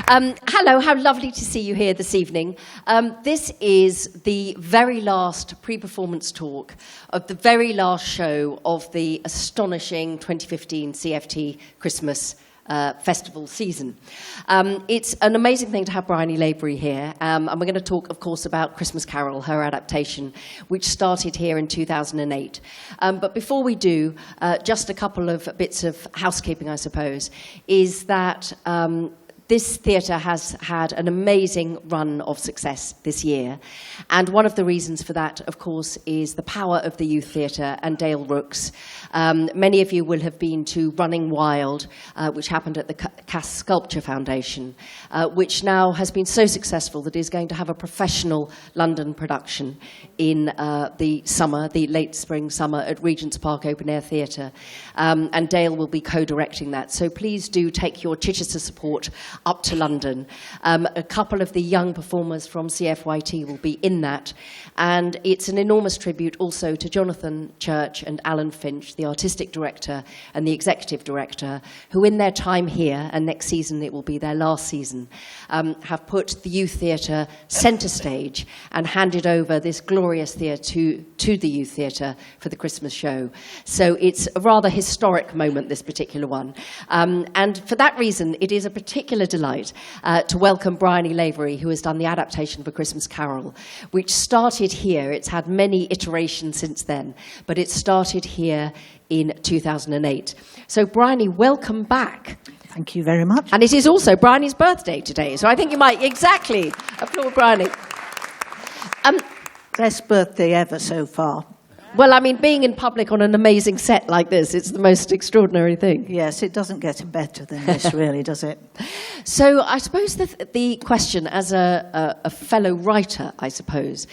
Hello, how lovely to see you here this evening. This is the very last pre-performance talk of the very last show of the astonishing 2015 CFT Christmas festival season. It's an amazing thing to have Bryony Lavery here, and we're going to talk, of course, about Christmas Carol, her adaptation, which started here in 2008. But before we do, just a couple of bits of housekeeping, I suppose, is that this theatre has had an amazing run of success this year. And one of the reasons for that, of course, is the power of the youth theatre and Dale Rooks. Many of you will have been to Running Wild, which happened at the Cass Sculpture Foundation, which now has been so successful that is going to have a professional London production in the summer, the late spring summer, at Regent's Park Open Air Theatre. And Dale will be co-directing that. So please do take your Chichester support up to London. A couple of the young performers from CFYT will be in that, and it's an enormous tribute also to Jonathan Church and Alan Finch, the artistic director and the executive director, who in their time here, and next season it will be their last season, have put the youth theatre centre stage and handed over this glorious theatre to the youth theatre for the Christmas show. So it's a rather historic moment, this particular one. And for that reason, it is a particular delight to welcome Bryony Lavery, who has done the adaptation of A Christmas Carol, which started here. It's had many iterations since then, but it started here in 2008. So Bryony, welcome back. Thank you very much. And it is also Bryony's birthday today, so I think you might exactly applaud Bryony. Best birthday ever so far. Well, I mean, being in public on an amazing set like this, it's the most extraordinary thing. Yes, it doesn't get better than this, really, does it? So I suppose the question, as a fellow writer, I suppose,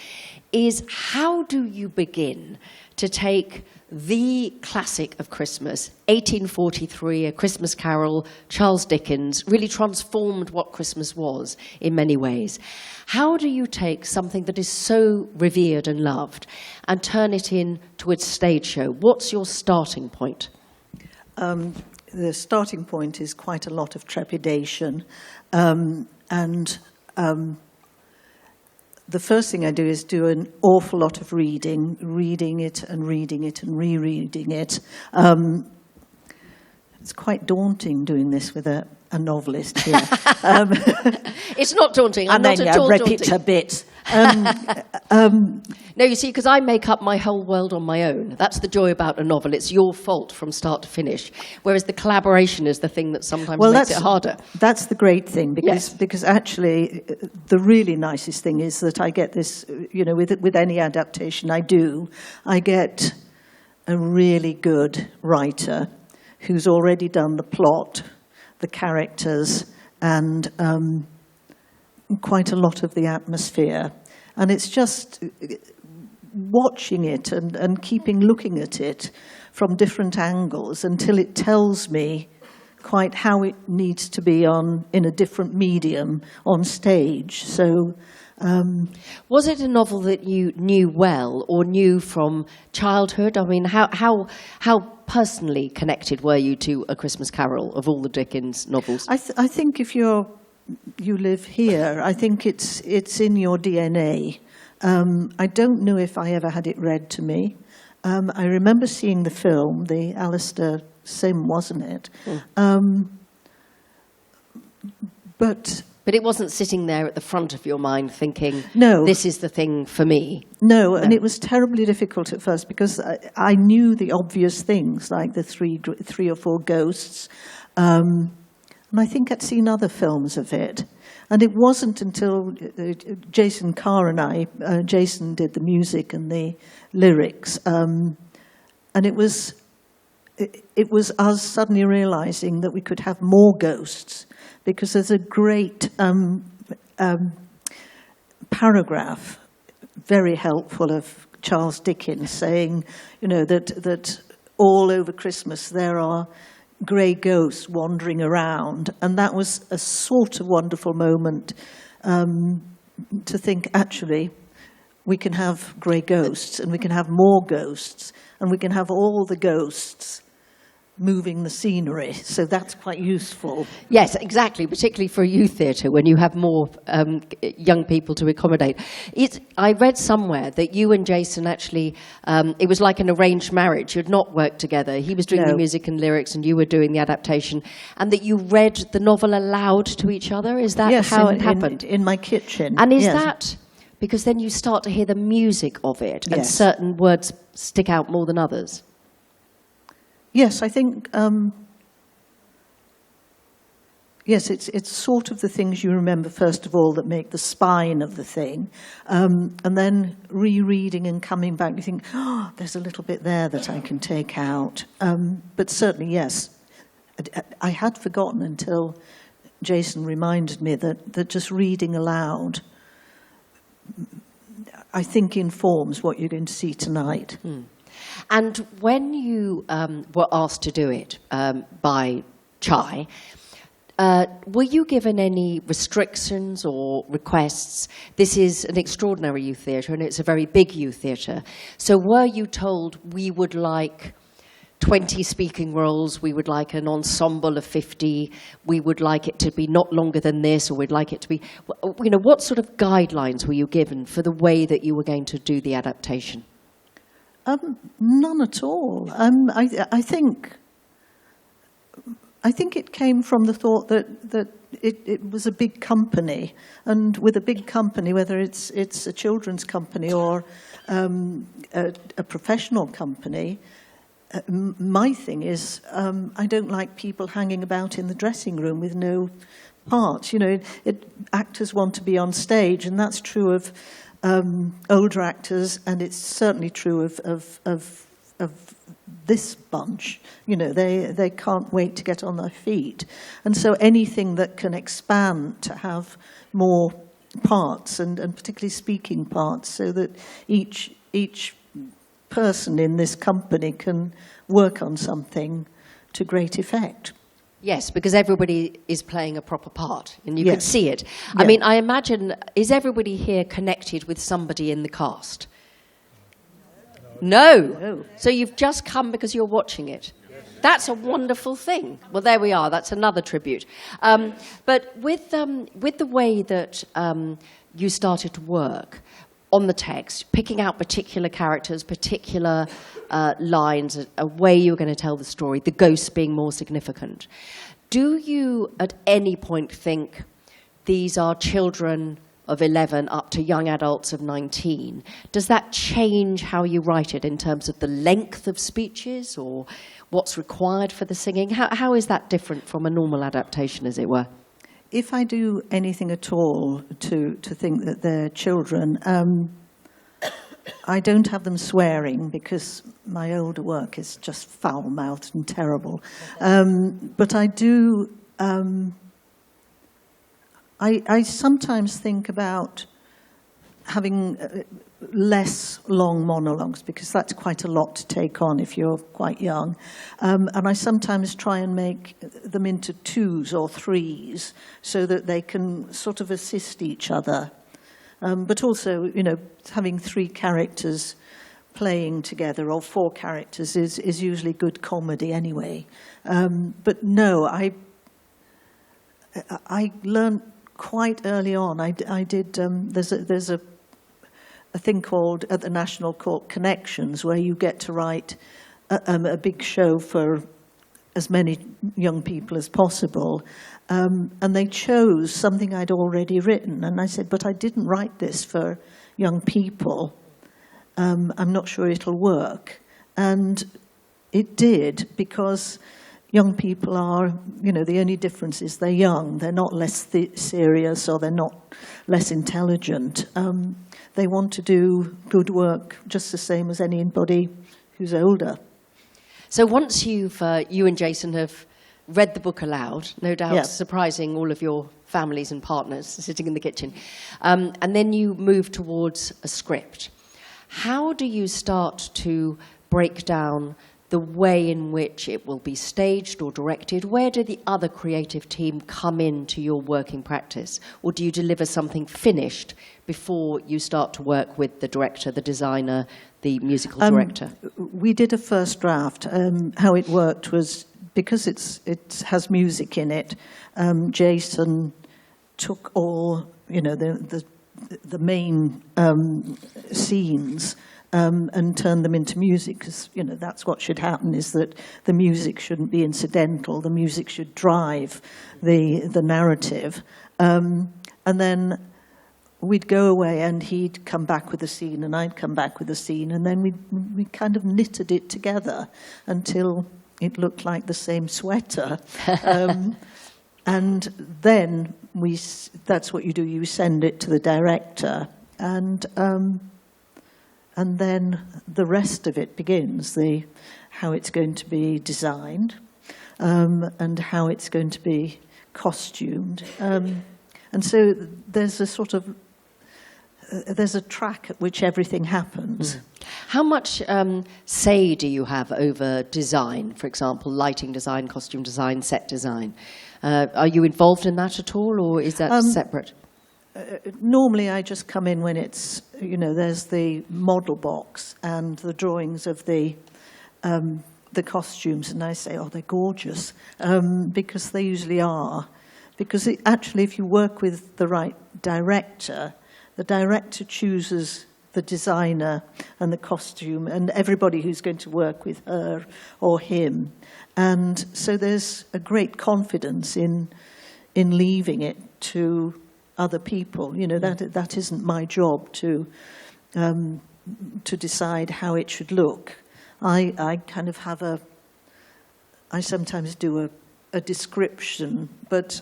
is how do you begin to take the classic of Christmas, 1843, A Christmas Carol, Charles Dickens, really transformed what Christmas was in many ways. How do you take something that is so revered and loved and turn it into a stage show? What's your starting point? The starting point is quite a lot of trepidation. The first thing I do is do an awful lot of reading it and reading it and rereading it. It's quite daunting doing this with a novelist here. It's not daunting. I'm not at all wreck daunting. it a bit. No, you see, because I make up my whole world on my own. That's the joy about a novel. It's your fault from start to finish. Whereas the collaboration is the thing that sometimes makes it harder. That's the great thing, because actually the really nicest thing is that I get this, with any adaptation I do, I get a really good writer who's already done the plot, the characters, and quite a lot of the atmosphere. And it's just watching it and keeping looking at it from different angles until it tells me quite how it needs to be in a different medium on stage. So was it a novel that you knew well or knew from childhood? I mean, how personally connected were you to A Christmas Carol of all the Dickens novels? I think if you live here, I think it's in your DNA. I don't know if I ever had it read to me. I remember seeing the film, the Alistair Sim, wasn't it? But it wasn't sitting there at the front of your mind thinking, no, this is the thing for me. No, and it was terribly difficult at first because I knew the obvious things, like the three or four ghosts. And I think I'd seen other films of it. And it wasn't until Jason Carr and Jason did the music and the lyrics. And it was us suddenly realizing that we could have more ghosts, because there's a great paragraph, very helpful, of Charles Dickens saying, that all over Christmas there are grey ghosts wandering around. And that was a sort of wonderful moment to think, actually, we can have grey ghosts, and we can have more ghosts, and we can have all the ghosts moving the scenery, so that's quite useful. Yes, exactly, particularly for a youth theatre when you have more young people to accommodate. I read somewhere that you and Jason actually, it was like an arranged marriage. You'd not worked together. He was doing the music and lyrics and you were doing the adaptation, and that you read the novel aloud to each other. Is that how it happened? In my kitchen. And is that, because then you start to hear the music of it and certain words stick out more than others? Yes, I think, yes, it's sort of the things you remember, first of all, that make the spine of the thing. And then rereading and coming back, you think, oh, there's a little bit there that I can take out. But certainly, yes, I had forgotten until Jason reminded me that just reading aloud, I think, informs what you're going to see tonight. And when you were asked to do it by Chai, were you given any restrictions or requests? This is an extraordinary youth theatre, and it's a very big youth theatre. So were you told, we would like 20 speaking roles, we would like an ensemble of 50, we would like it to be not longer than this, or we'd like it to be... You know, what sort of guidelines were you given for the way that you were going to do the adaptation? None at all. I think it came from the thought that it was a big company, and with a big company, whether it's a children's company or a professional company, my thing is I don't like people hanging about in the dressing room with no parts. You know, actors want to be on stage, and that's true of older actors, and it's certainly true of this bunch. You know, they can't wait to get on their feet, and so anything that can expand to have more parts, and particularly speaking parts, so that each person in this company can work on something to great effect. Yes, because everybody is playing a proper part, and you can see it. Yeah. I mean, I imagine, is everybody here connected with somebody in the cast? No. So you've just come because you're watching it. That's a wonderful thing. Well, there we are. That's another tribute. But with the way that you started to work on the text, picking out particular characters, particular lines, a way you were going to tell the story, the ghosts being more significant. Do you at any point think these are children of 11 up to young adults of 19? Does that change how you write it in terms of the length of speeches or what's required for the singing? How is that different from a normal adaptation, as it were? If I do anything at all to think that they're children, I don't have them swearing because my older work is just foul-mouthed and terrible. But I do... I sometimes think about having less long monologues, because that's quite a lot to take on if you're quite young. And I sometimes try and make them into 2s or 3s so that they can sort of assist each other. But also, you know, having 3 characters playing together or 4 characters is usually good comedy anyway. But no, I learned quite early on. I did, there's a thing called, at the National Court, Connections, where you get to write a big show for as many young people as possible. And they chose something I'd already written. And I said, but I didn't write this for young people. I'm not sure it'll work. And it did, because young people are, you know, the only difference is they're young. They're not less serious, or they're not less intelligent. They want to do good work just the same as anybody who's older. So once you and Jason have read the book aloud, no doubt surprising all of your families and partners sitting in the kitchen, and then you move towards a script. How do you start to break down the way in which it will be staged or directed? Where do the other creative team come into your working practice? Or do you deliver something finished before you start to work with the director, the designer, the musical director? We did a first draft. How it worked was, because it has music in it, Jason took all, the main scenes and turned them into music, because that's what should happen, is that the music shouldn't be incidental. The music should drive the narrative. And then we'd go away and he'd come back with a scene and I'd come back with a scene, and then we kind of knitted it together until it looked like the same sweater. And then that's what you do. You send it to the director, and then the rest of it begins, how it's going to be designed, and how it's going to be costumed. And so there's a track at which everything happens. How much say do you have over design, for example, lighting design, costume design, set design? Are you involved in that at all, or is that separate? Normally I just come in when it's, there's the model box and the drawings of the costumes, and I say, oh, they're gorgeous, because they usually are. Because actually, if you work with the right director, the director chooses the designer and the costume and everybody who's going to work with her or him. And so there's a great confidence in leaving it to other people. That isn't my job to decide how it should look. I kind of have I sometimes do a description, but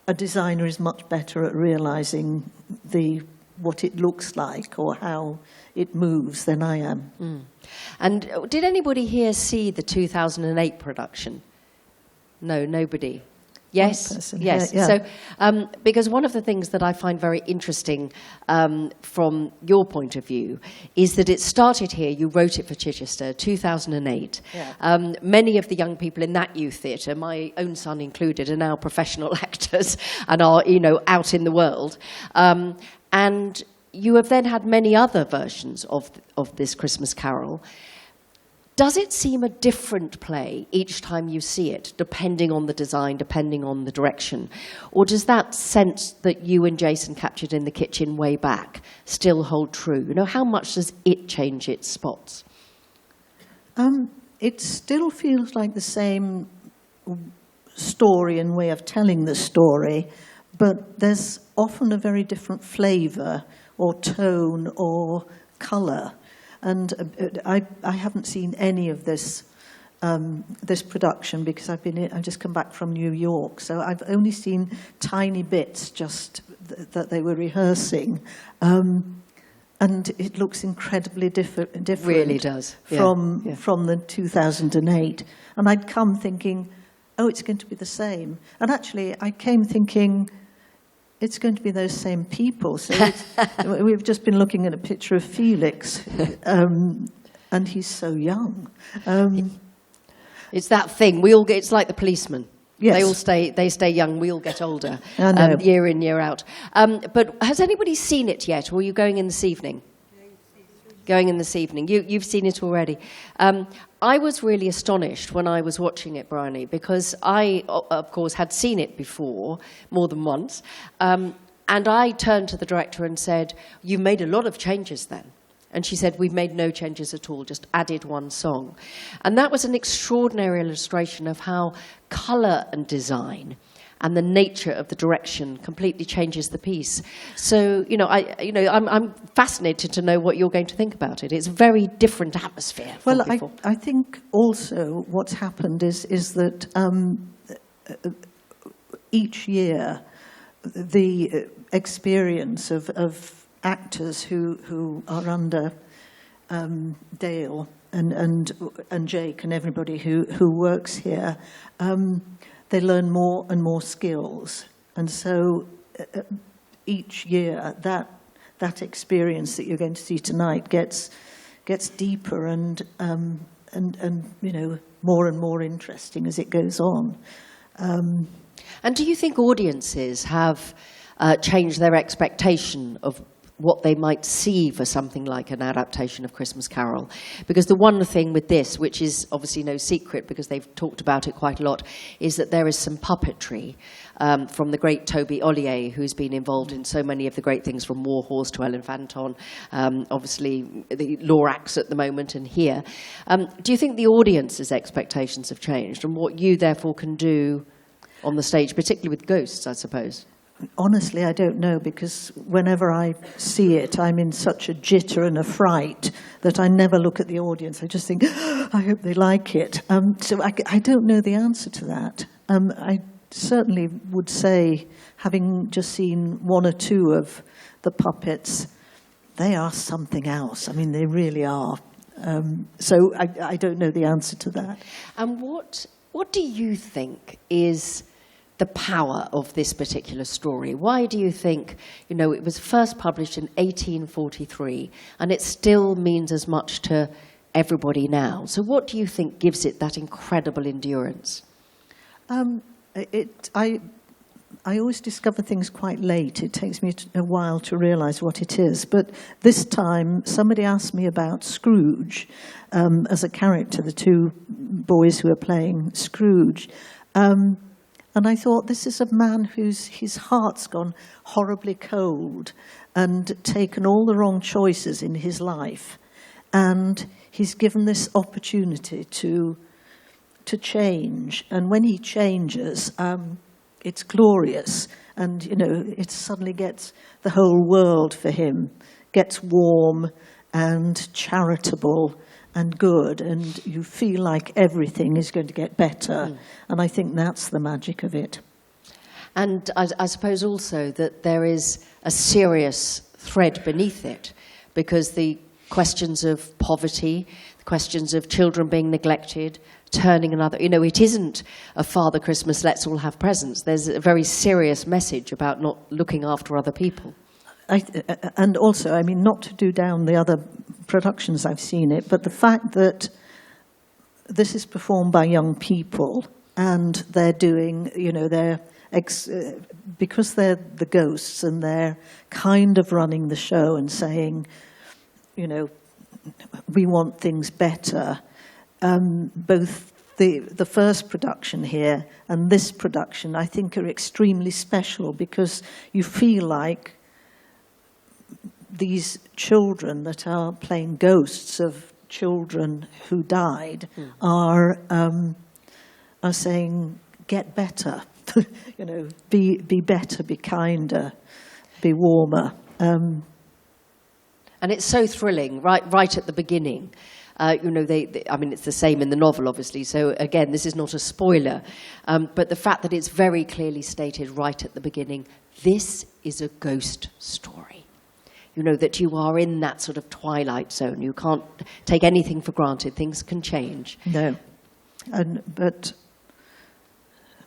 a designer is much better at realizing what it looks like or how it moves than I am. And did anybody here see the 2008 production? No, nobody. Yes, yes. Yeah. So, because one of the things that I find very interesting from your point of view is that it started here. You wrote it for Chichester, 2008. Yeah. Many of the young people in that youth theatre, my own son included, are now professional actors and are, out in the world. And you have then had many other versions of this Christmas Carol. Does it seem a different play each time you see it, depending on the design, depending on the direction? Or does that sense that you and Jason captured in the kitchen way back still hold true? How much does it change its spots? It still feels like the same story and way of telling the story, but there's often a very different flavour or tone or colour. And I haven't seen any of this production because I've just come back from New York, so I've only seen tiny bits just that they were rehearsing, and it looks incredibly different. Really does. From the 2008, and I'd come thinking, oh, it's going to be the same, and actually I came thinking, it's going to be those same people. So we've just been looking at a picture of Felix, and he's so young. It's that thing. It's like the policeman. Yes. They stay young. We all get older, year in, year out. But has anybody seen it yet, or are you going in this evening? Going in this evening. You've seen it already. I was really astonished when I was watching it, Bryony, because I, of course, had seen it before, more than once. And I turned to the director and said, "You've made a lot of changes then." And she said, "We've made no changes at all, just added one song." And that was an extraordinary illustration of how colour and design and the nature of the direction completely changes the piece. So, I'm fascinated to know what you're going to think about it. It's a very different atmosphere from before. I think also what's happened is that each year the experience of actors who are under Dale and Jake and everybody who works here, they learn more and more skills, and so each year that experience that you're going to see tonight gets gets deeper and you know, more and more interesting as it goes on. And do you think audiences have changed their expectation of what they might see for something like an adaptation of Christmas Carol? Because the one thing with this, which is obviously no secret because they've talked about it quite a lot, is that there is some puppetry from the great Toby Ollier, who's been involved in so many of the great things from War Horse to Ellen Fanton, obviously the Lorax at the moment and here. Do you think the audience's expectations have changed and what you therefore can do on the stage, particularly with ghosts, I suppose? Honestly, I don't know, because whenever I see it, I'm in such a jitter and a fright that I never look at the audience. I just think, I hope they like it. So I don't know the answer to that. I certainly would say, having just seen one or two of the puppets, they are something else. I mean, they really are. So I don't know the answer to that. And what do you think is the power of this particular story? Why do you think, you know, it was first published in 1843 and it still means as much to everybody now? So what do you think gives it that incredible endurance? I always discover things quite late. It takes me a while to realise what it is. But this time, somebody asked me about Scrooge as a character, the two boys who are playing Scrooge. And I thought, this is a man his heart's gone horribly cold and taken all the wrong choices in his life. And he's given this opportunity to change. And when he changes, it's glorious. And, you know, it suddenly gets the whole world for him, gets warm and charitable and good, and you feel like everything is going to get better. And I think that's the magic of it. And I suppose also that there is a serious thread beneath it, because the questions of poverty, the questions of children being neglected, turning another, you know, it isn't a Father Christmas, let's all have presents. There's a very serious message about not looking after other people. And also, I mean, not to do down the other productions I've seen it, but the fact that this is performed by young people and they're doing, you know, because they're the ghosts and they're kind of running the show and saying, you know, we want things better. Both the first production here and this production, I think, are extremely special because you feel like these children that are playing ghosts of children who died are saying, get better, you know, be better, be kinder, be warmer. And it's so thrilling, right at the beginning. You know, I mean, it's the same in the novel, obviously. So again, this is not a spoiler, but the fact that it's very clearly stated right at the beginning, this is a ghost story. You know, that you are in that sort of twilight zone. You can't take anything for granted. Things can change. No. But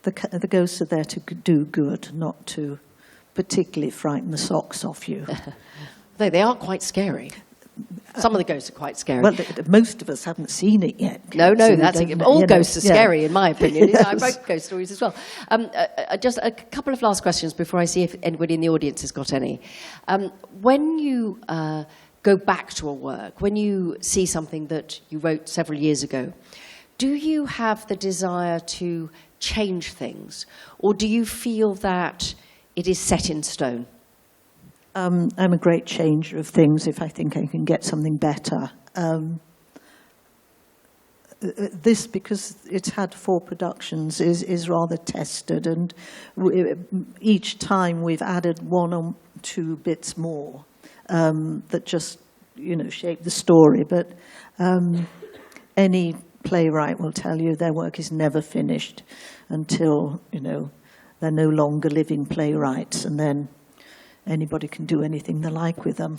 the ghosts are there to do good, not to particularly frighten the socks off you. They are quite scary. Some of the ghosts are quite scary. Well, most of us haven't seen it yet. No, so that's it. All ghosts are scary, in my opinion. Yes. I wrote ghost stories as well. Just a couple of last questions before I see if anybody in the audience has got any. When you go back to a work, when you see something that you wrote several years ago, do you have the desire to change things? Or do you feel that it is set in stone? I'm a great changer of things if I think I can get something better. This, because it's had 4 productions, is rather tested, and each time we've added 1 or 2 bits more that just, you know, shape the story. But any playwright will tell you their work is never finished until, you know, they're no longer living playwrights, and then anybody can do anything they like with them.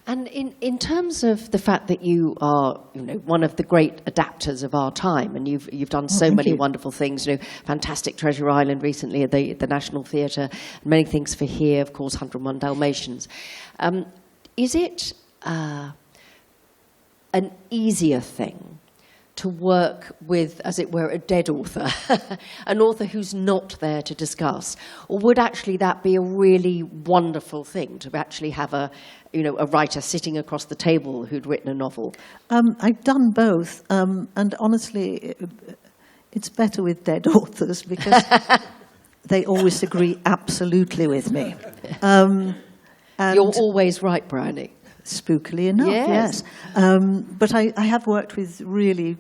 And in terms of the fact that you are, you know, one of the great adapters of our time, and you've done so many wonderful things, you know, fantastic Treasure Island recently at the National Theatre, many things for here, of course, 101 Dalmatians. Is it an easier thing to work with, as it were, a dead author, an author who's not there to discuss? Or would actually that be a really wonderful thing, to actually have a writer sitting across the table who'd written a novel? I've done both, and honestly, it's better with dead authors because they always agree absolutely with me. And you're always right, Bryony. Spookily enough, yes. But I have worked with really,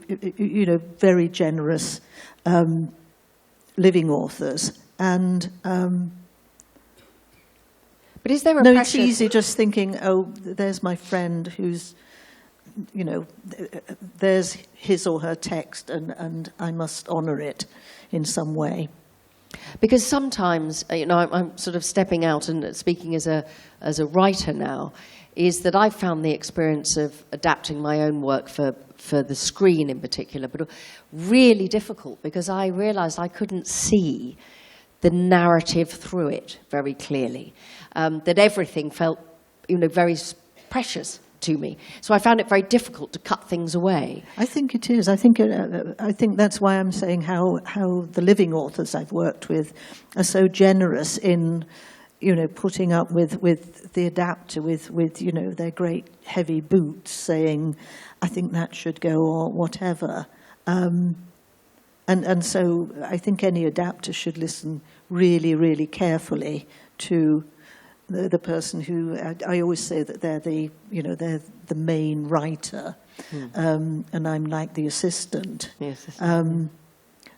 very generous living authors, and but is there a pressure? It's easy just thinking, oh, there's my friend who's, there's his or her text, and I must honour it in some way. Because sometimes, I'm sort of stepping out and speaking as a writer now, is that I've found the experience of adapting my own work for the screen in particular, but really difficult, because I realised I couldn't see the narrative through it very clearly, that everything felt, very precious to me. So I found it very difficult to cut things away. I think it is. I think that's why I'm saying how the living authors I've worked with are so generous in, putting up with the adapter, with their great heavy boots, saying, I think that should go, or whatever. And so I think any adapter should listen really, really carefully to the person who, I always say that they're they're the main writer, and I'm like the assistant. Yes.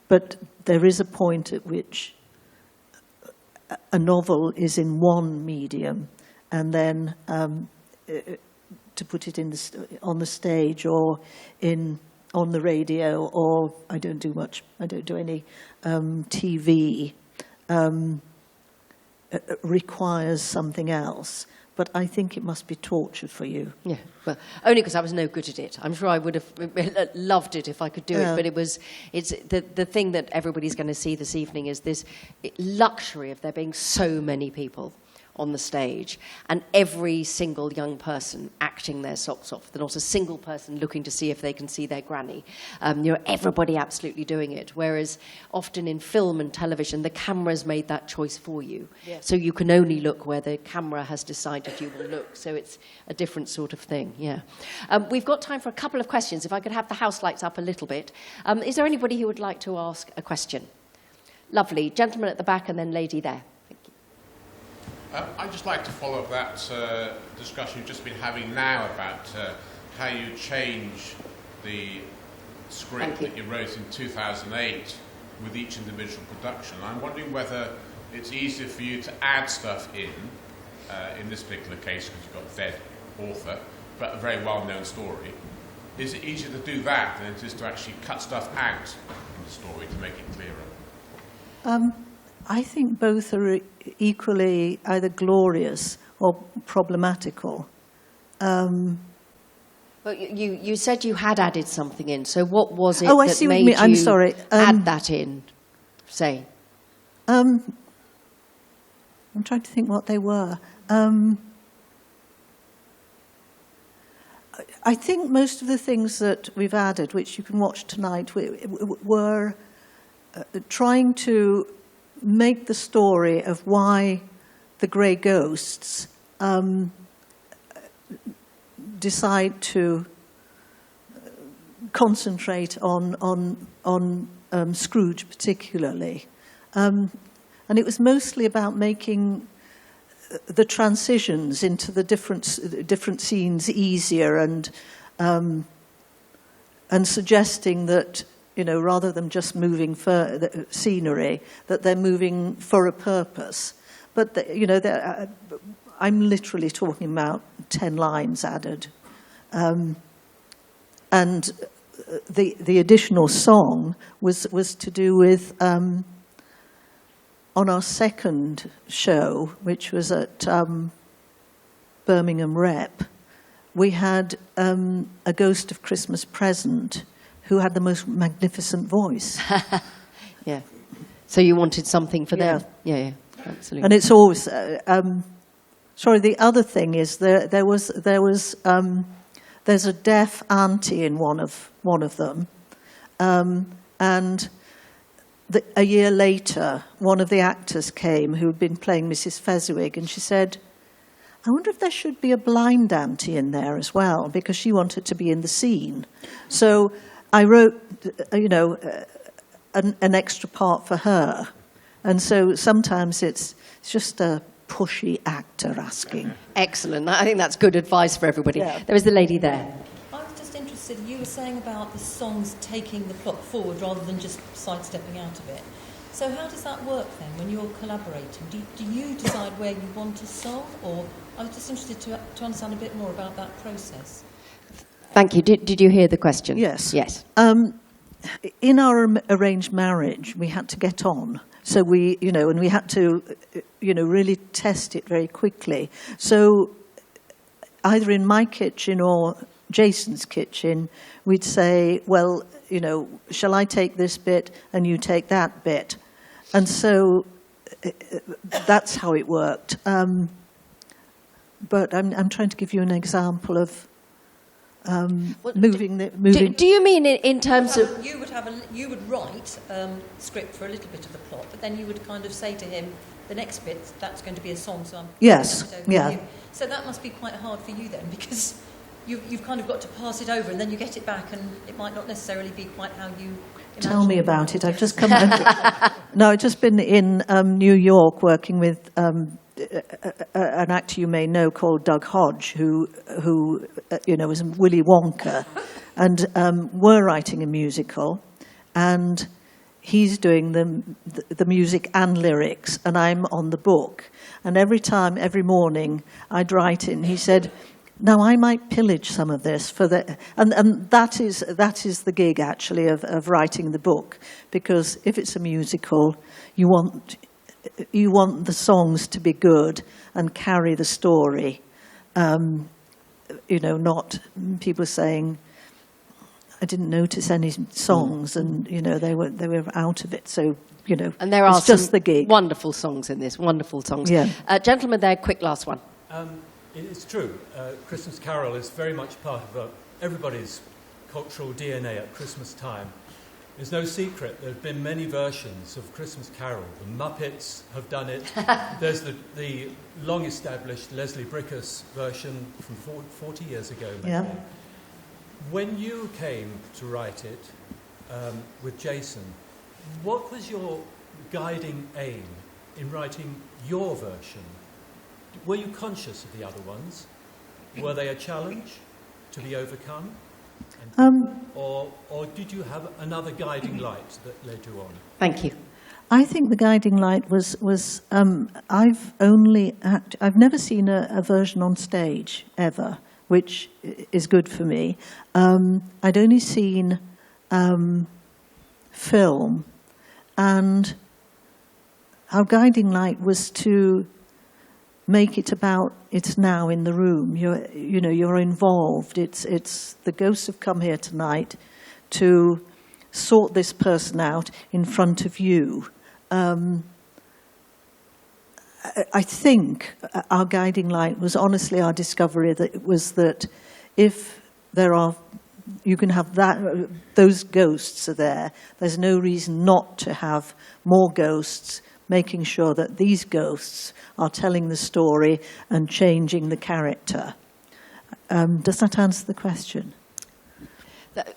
But there is a point at which a novel is in one medium, and then to put it on the stage or on the radio, or I don't do any TV. Requires something else, but I think it must be torture for you. Yeah, well, only because I was no good at it. I'm sure I would have loved it if I could do it, but it's the thing that everybody's going to see this evening is this luxury of there being so many people on the stage, and every single young person acting their socks off. There's not a single person looking to see if they can see their granny. Everybody absolutely doing it. Whereas often in film and television, the camera's made that choice for you. Yes. So you can only look where the camera has decided you will look. So it's a different sort of thing, yeah. We've got time for a couple of questions. If I could have the house lights up a little bit. Is there anybody who would like to ask a question? Lovely. Gentleman at the back and then lady there. I'd just like to follow up that discussion you've just been having now about how you change the script that you wrote in 2008 with each individual production. I'm wondering whether it's easier for you to add stuff in this particular case, because you've got a dead author, but a very well-known story. Is it easier to do that than it is to actually cut stuff out from the story to make it clearer? I think both are equally either glorious or problematical. But you said you had added something in, so what was it I see made what you mean. I'm you sorry. add that in, say? I'm trying to think what they were. I think most of the things that we've added, which you can watch tonight, were trying to make the story of why the grey ghosts decide to concentrate on Scrooge particularly. And it was mostly about making the transitions into the different scenes easier, and suggesting that, rather than just moving for the scenery, that they're moving for a purpose. But, I'm literally talking about 10 lines added. And the additional song was to do with, on our second show, which was at Birmingham Rep, we had a Ghost of Christmas Present who had the most magnificent voice. Yeah. So you wanted something for them? Yeah, absolutely. And it's always... the other thing is there was there's a deaf auntie in one of them, and a year later, one of the actors came who had been playing Mrs. Fezziwig, and she said, I wonder if there should be a blind auntie in there as well, because she wanted to be in the scene. So I wrote, an extra part for her. And so sometimes it's just a pushy actor asking. Excellent. I think that's good advice for everybody. Yeah. There was the lady there. I was just interested, you were saying about the songs taking the plot forward rather than just sidestepping out of it. So how does that work then when you're collaborating? Do you decide where you want a song? Or I was just interested to understand a bit more about that process. Thank you. Did you hear the question? Yes. Yes. In our arranged marriage, we had to get on. So and we had to, really test it very quickly. So either in my kitchen or Jason's kitchen, we'd say, well, shall I take this bit and you take that bit? And so that's how it worked. But I'm trying to give you an example of moving. Do you mean in terms of... You would write script for a little bit of the plot, but then you would kind of say to him, the next bit, that's going to be a song, so I'm... Yes, yeah. You. So that must be quite hard for you then, because you've kind of got to pass it over and then you get it back and it might not necessarily be quite how you imagine. Tell me about it. I've just come... No, I've just been in New York working with... an actor you may know called Doug Hodge, who was Willy Wonka, and we're writing a musical, and he's doing the music and lyrics, and I'm on the book. And every morning I'd write in. He said, "Now I might pillage some of this for the," and that is the gig actually of writing the book, because if it's a musical, you want the songs to be good and carry the story. Not people saying, I didn't notice any songs, and they were out of it. So and there are it's just the gig. Wonderful songs in this. Wonderful songs. Yeah. Gentleman there, quick last one. It's true. Christmas Carol is very much part of everybody's cultural DNA at Christmas time. It's no secret there have been many versions of Christmas Carol. The Muppets have done it. There's the long-established Leslie Brickus version from 40 years ago. Maybe. Yeah. When you came to write it with Jason, what was your guiding aim in writing your version? Were you conscious of the other ones? Were they a challenge to be overcome? Or did you have another guiding light that led you on? Thank you. I think the guiding light was I've never seen a version on stage ever, which is good for me. I'd only seen film, and our guiding light was to make it about it's now in the room. You're involved. It's the ghosts have come here tonight to sort this person out in front of you. I think our guiding light was honestly our discovery that if there are, you can have those ghosts are there. There's no reason not to have more ghosts, making sure that these ghosts are telling the story and changing the character. Does that answer the question?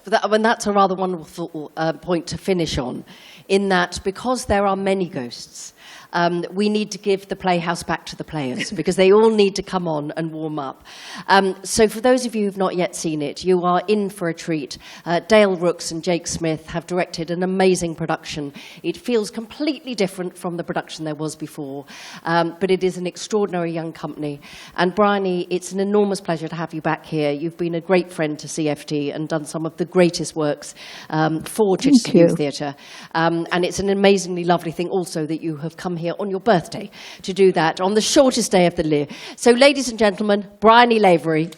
That's a rather wonderful point to finish on, in that because there are many ghosts, we need to give the playhouse back to the players because they all need to come on and warm up. So for those of you who've not yet seen it, you are in for a treat. Dale Rooks and Jake Smith have directed an amazing production. It feels completely different from the production there was before, but it is an extraordinary young company. And Bryony, it's an enormous pleasure to have you back here. You've been a great friend to CFT and done some of the greatest works for Chichester Youth Theatre. And it's an amazingly lovely thing also that you have come here on your birthday to do that on the shortest day of the year. So ladies and gentlemen, Bryony Lavery.